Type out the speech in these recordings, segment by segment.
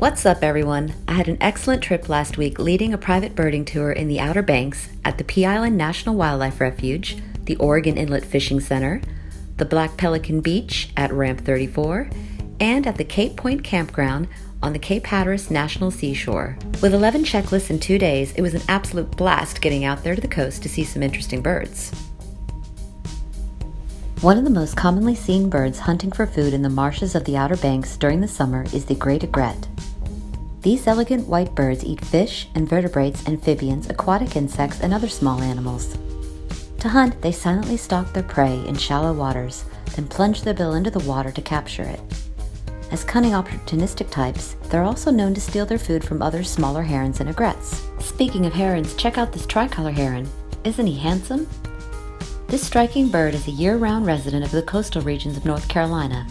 What's up, everyone? I had an excellent trip last week leading a private birding tour in the Outer Banks at the Pea Island National Wildlife Refuge, the Oregon Inlet Fishing Center, the Black Pelican Beach at Ramp 34, and at the Cape Point Campground on the Cape Hatteras National Seashore. With 11 checklists in 2 days, it was an absolute blast getting out there to the coast to see some interesting birds. One of the most commonly seen birds hunting for food in the marshes of the Outer Banks during the summer is the great egret. These elegant white birds eat fish, invertebrates, amphibians, aquatic insects, and other small animals. To hunt, they silently stalk their prey in shallow waters, then plunge their bill into the water to capture it. As cunning opportunistic types, they're also known to steal their food from other smaller herons and egrets. Speaking of herons, check out this Tricolor Heron. Isn't he handsome? This striking bird is a year-round resident of the coastal regions of North Carolina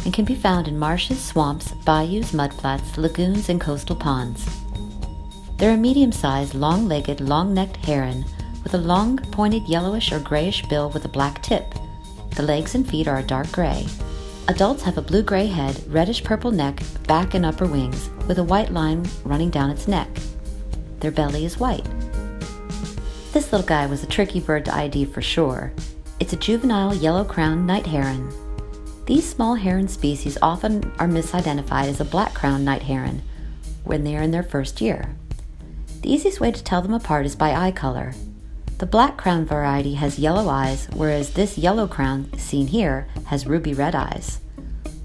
and can be found in marshes, swamps, bayous, mudflats, lagoons, and coastal ponds. They're a medium-sized, long-legged, long-necked heron with a long, pointed yellowish or grayish bill with a black tip. The legs and feet are a dark gray. Adults have a blue-gray head, reddish-purple neck, back and upper wings, with a white line running down its neck. Their belly is white. This little guy was a tricky bird to ID for sure. It's a juvenile yellow-crowned night heron. These small heron species often are misidentified as a black-crowned night heron when they are in their first year. The easiest way to tell them apart is by eye color. The black-crowned variety has yellow eyes, whereas this yellow-crowned, seen here, has ruby red eyes.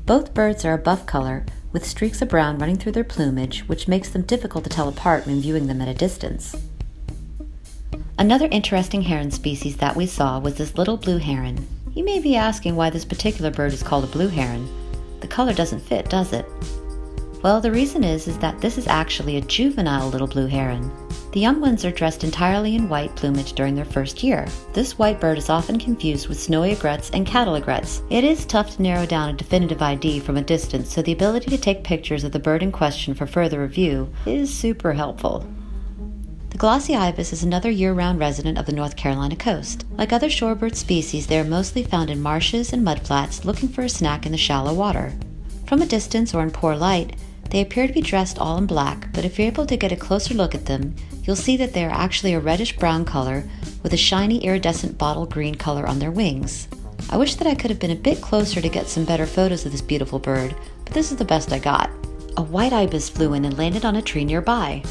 Both birds are a buff color, with streaks of brown running through their plumage, which makes them difficult to tell apart when viewing them at a distance. Another interesting heron species that we saw was this little blue heron. You may be asking why this particular bird is called a blue heron. The color doesn't fit, does it? Well, the reason is that this is actually a juvenile little blue heron. The young ones are dressed entirely in white plumage during their first year. This white bird is often confused with snowy egrets and cattle egrets. It is tough to narrow down a definitive ID from a distance, so the ability to take pictures of the bird in question for further review is super helpful. The Glossy Ibis is another year-round resident of the North Carolina coast. Like other shorebird species, they are mostly found in marshes and mudflats looking for a snack in the shallow water. From a distance or in poor light, they appear to be dressed all in black, but if you're able to get a closer look at them, you'll see that they are actually a reddish-brown color with a shiny iridescent bottle green color on their wings. I wish that I could have been a bit closer to get some better photos of this beautiful bird, but this is the best I got. A white ibis flew in and landed on a tree nearby.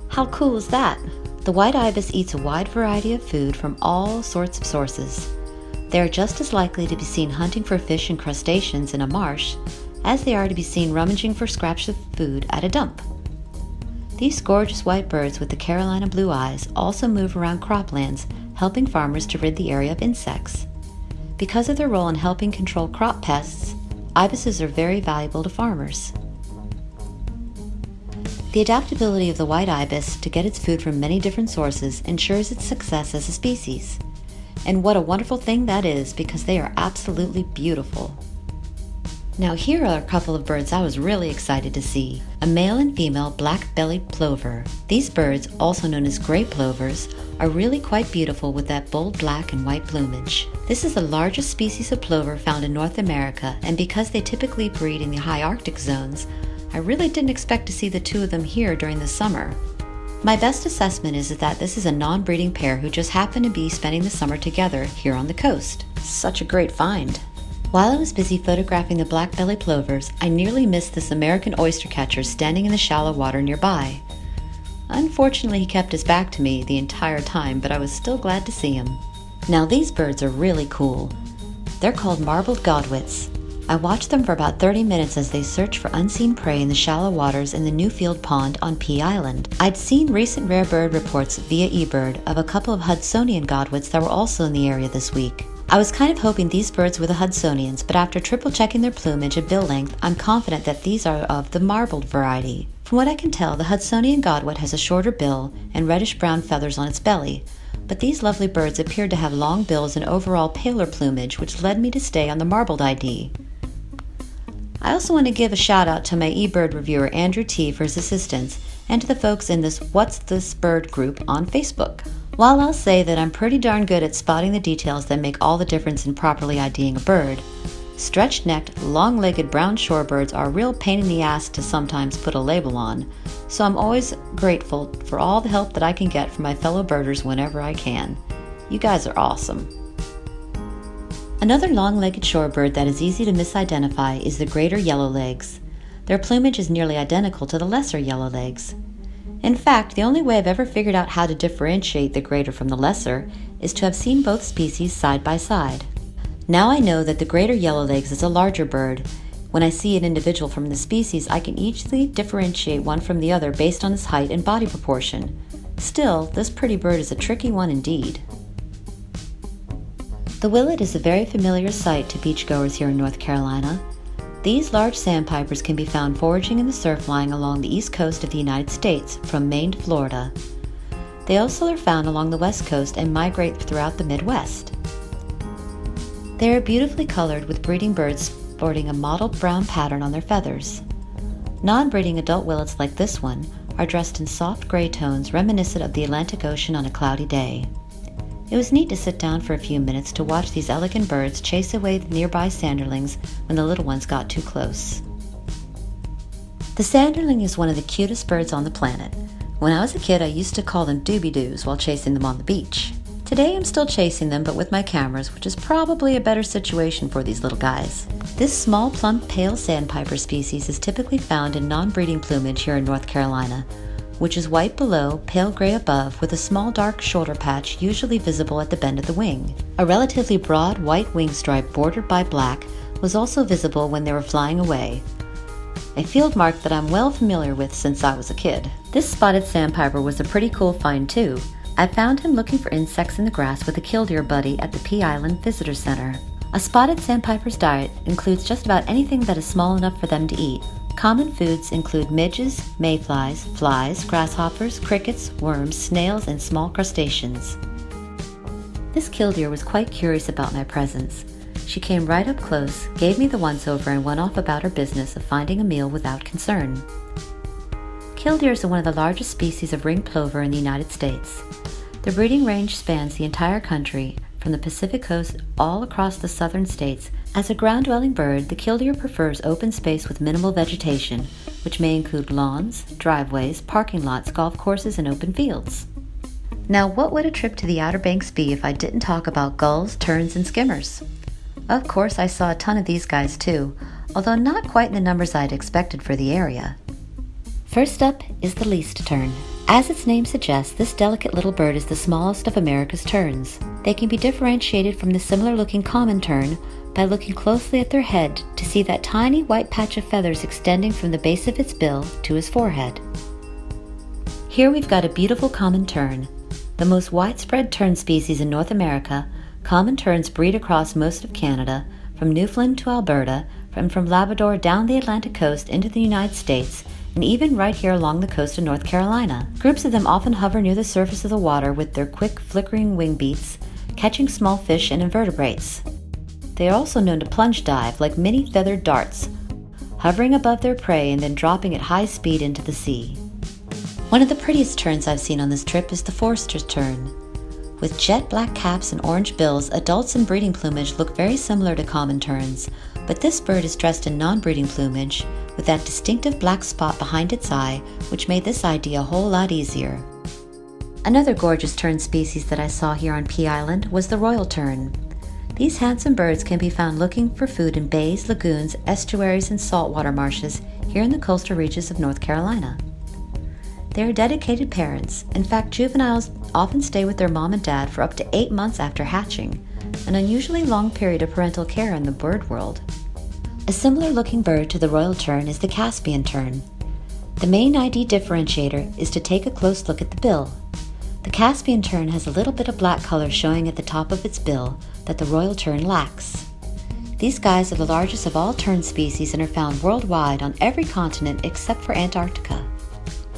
How cool is that? The white ibis eats a wide variety of food from all sorts of sources. They are just as likely to be seen hunting for fish and crustaceans in a marsh as they are to be seen rummaging for scraps of food at a dump. These gorgeous white birds with the Carolina blue eyes also move around croplands, helping farmers to rid the area of insects. Because of their role in helping control crop pests, ibises are very valuable to farmers. The adaptability of the white ibis to get its food from many different sources ensures its success as a species. And what a wonderful thing that is, because they are absolutely beautiful. Now here are a couple of birds I was really excited to see. A male and female black-bellied plover. These birds, also known as gray plovers, are really quite beautiful with that bold black and white plumage. This is the largest species of plover found in North America, and because they typically breed in the high Arctic zones, I really didn't expect to see the two of them here during the summer. My best assessment is that this is a non-breeding pair who just happen to be spending the summer together here on the coast. Such a great find. While I was busy photographing the black-bellied plovers, I nearly missed this American oystercatcher standing in the shallow water nearby. Unfortunately, he kept his back to me the entire time, but I was still glad to see him. Now these birds are really cool. They're called marbled Godwits. I watched them for about 30 minutes as they searched for unseen prey in the shallow waters in the Newfield Pond on Pea Island. I'd seen recent rare bird reports via eBird of a couple of Hudsonian Godwits that were also in the area this week. I was kind of hoping these birds were the Hudsonians, but after triple checking their plumage and bill length, I'm confident that these are of the marbled variety. From what I can tell, the Hudsonian Godwit has a shorter bill and reddish-brown feathers on its belly, but these lovely birds appeared to have long bills and overall paler plumage, which led me to stay on the marbled ID. I also want to give a shout out to my eBird reviewer Andrew T for his assistance, and to the folks in this What's This Bird group on Facebook. While I'll say that I'm pretty darn good at spotting the details that make all the difference in properly IDing a bird, Stretch-necked, long-legged brown shorebirds are a real pain in the ass to sometimes put a label on, so I'm always grateful for all the help that I can get from my fellow birders whenever I can. You guys are awesome. Another long-legged shorebird that is easy to misidentify is the greater Yellowlegs. Their plumage is nearly identical to the lesser Yellowlegs. In fact, the only way I've ever figured out how to differentiate the greater from the lesser is to have seen both species side by side. Now I know that the greater Yellowlegs is a larger bird. When I see an individual from the species, I can easily differentiate one from the other based on his height and body proportion. Still, this pretty bird is a tricky one indeed. The Willet is a very familiar sight to beachgoers here in North Carolina. These large sandpipers can be found foraging in the surf line along the east coast of the United States, from Maine to Florida. They also are found along the west coast and migrate throughout the Midwest. They are beautifully colored, with breeding birds sporting a mottled brown pattern on their feathers. Non-breeding adult willets like this one are dressed in soft gray tones reminiscent of the Atlantic Ocean on a cloudy day. It was neat to sit down for a few minutes to watch these elegant birds chase away the nearby Sanderlings when the little ones got too close. The Sanderling is one of the cutest birds on the planet. When I was a kid, I used to call them doobie-doos while chasing them on the beach. Today I'm still chasing them, but with my cameras, which is probably a better situation for these little guys. This small, plump, pale sandpiper species is typically found in non-breeding plumage here in North Carolina, which is white below, pale gray above, with a small dark shoulder patch usually visible at the bend of the wing. A relatively broad white wing stripe bordered by black was also visible when they were flying away, a field mark that I'm well familiar with since I was a kid. This spotted sandpiper was a pretty cool find too. I found him looking for insects in the grass with a Killdeer buddy at the Pea Island Visitor Center. A spotted sandpiper's diet includes just about anything that is small enough for them to eat. Common foods include midges, mayflies, flies, grasshoppers, crickets, worms, snails, and small crustaceans. This Killdeer was quite curious about my presence. She came right up close, gave me the once-over, and went off about her business of finding a meal without concern. Killdeers are one of the largest species of ringed plover in the United States. The breeding range spans the entire country, from the Pacific coast all across the southern states. As a ground-dwelling bird, the Killdeer prefers open space with minimal vegetation, which may include lawns, driveways, parking lots, golf courses, and open fields. Now, what would a trip to the Outer Banks be if I didn't talk about gulls, terns, and skimmers? Of course, I saw a ton of these guys too, although not quite in the numbers I'd expected for the area. First up is the least tern. As its name suggests, this delicate little bird is the smallest of America's terns. They can be differentiated from the similar-looking common tern by looking closely at their head to see that tiny white patch of feathers extending from the base of its bill to his forehead. Here we've got a beautiful common tern. The most widespread tern species in North America, common terns breed across most of Canada, from Newfoundland to Alberta, and from Labrador down the Atlantic coast into the United States, and even right here along the coast of North Carolina. Groups of them often hover near the surface of the water with their quick, flickering wing beats, catching small fish and invertebrates. They are also known to plunge dive like mini feathered darts, hovering above their prey and then dropping at high speed into the sea. One of the prettiest terns I've seen on this trip is the Forsters Tern. With jet black caps and orange bills, adults in breeding plumage look very similar to common terns, but this bird is dressed in non-breeding plumage with that distinctive black spot behind its eye, which made this idea a whole lot easier. Another gorgeous tern species that I saw here on Pea Island was the royal tern. These handsome birds can be found looking for food in bays, lagoons, estuaries, and saltwater marshes here in the coastal reaches of North Carolina. They are dedicated parents. In fact, juveniles often stay with their mom and dad for up to 8 months after hatching, an unusually long period of parental care in the bird world. A similar-looking bird to the royal tern is the Caspian Tern. The main ID differentiator is to take a close look at the bill. The Caspian Tern has a little bit of black color showing at the top of its bill that the royal tern lacks. These guys are the largest of all tern species and are found worldwide on every continent except for Antarctica.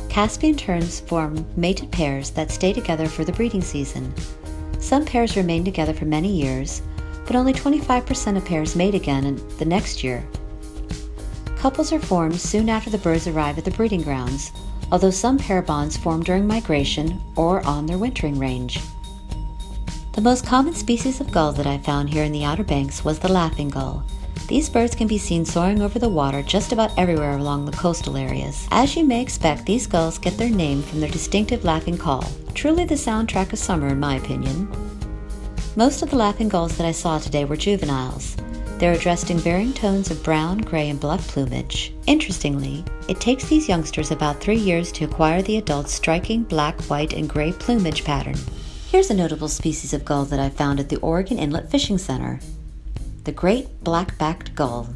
Caspian terns form mated pairs that stay together for the breeding season. Some pairs remain together for many years, but only 25% of pairs mate again in the next year. Couples are formed soon after the birds arrive at the breeding grounds, although some pair bonds form during migration or on their wintering range. The most common species of gull that I found here in the Outer Banks was the laughing gull. These birds can be seen soaring over the water just about everywhere along the coastal areas. As you may expect, these gulls get their name from their distinctive laughing call, truly the soundtrack of summer in my opinion. Most of the laughing gulls that I saw today were juveniles. They are dressed in varying tones of brown, gray, and black plumage. Interestingly, it takes these youngsters about 3 years to acquire the adult's striking black, white, and gray plumage pattern. Here's a notable species of gull that I found at the Oregon Inlet Fishing Center: the great black-backed gull.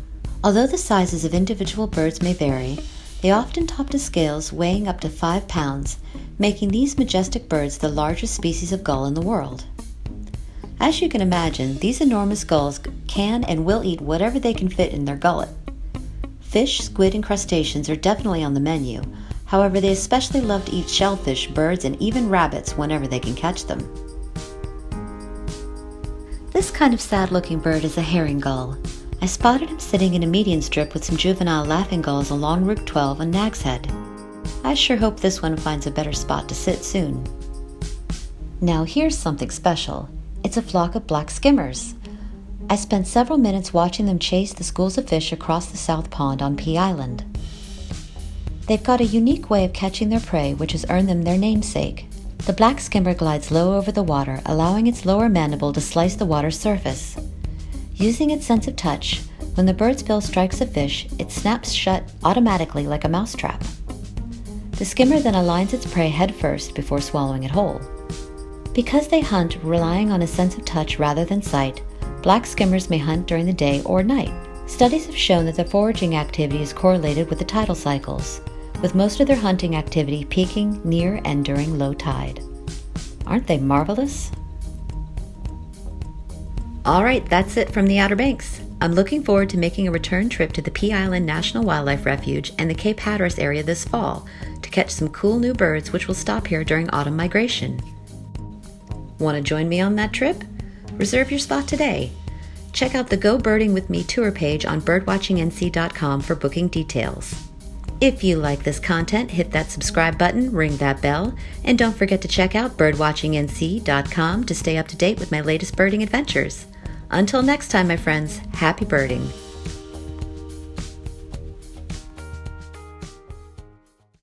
Although the sizes of individual birds may vary, they often top to scales weighing up to 5 pounds, making these majestic birds the largest species of gull in the world. As you can imagine, these enormous gulls can and will eat whatever they can fit in their gullet. Fish, squid, and crustaceans are definitely on the menu. However, they especially love to eat shellfish, birds, and even rabbits whenever they can catch them. This kind of sad-looking bird is a herring gull. I spotted him sitting in a median strip with some juvenile laughing gulls along Route 12 on Nag's Head. I sure hope this one finds a better spot to sit soon. Now here's something special. It's a flock of black skimmers. I spent several minutes watching them chase the schools of fish across the South Pond on Pea Island. They've got a unique way of catching their prey, which has earned them their namesake. The black skimmer glides low over the water, allowing its lower mandible to slice the water's surface. Using its sense of touch, when the bird's bill strikes a fish, it snaps shut automatically like a mousetrap. The skimmer then aligns its prey head first before swallowing it whole. Because they hunt relying on a sense of touch rather than sight, black skimmers may hunt during the day or night. Studies have shown that their foraging activity is correlated with the tidal cycles, with most of their hunting activity peaking near and during low tide. Aren't they marvelous? Alright, that's it from the Outer Banks. I'm looking forward to making a return trip to the Pea Island National Wildlife Refuge and the Cape Hatteras area this fall to catch some cool new birds which will stop here during autumn migration. Want to join me on that trip? Reserve your spot today. Check out the Go Birding With Me tour page on birdwatchingnc.com for booking details. If you like this content, hit that subscribe button, ring that bell, and don't forget to check out birdwatchingnc.com to stay up to date with my latest birding adventures. Until next time, my friends, happy birding.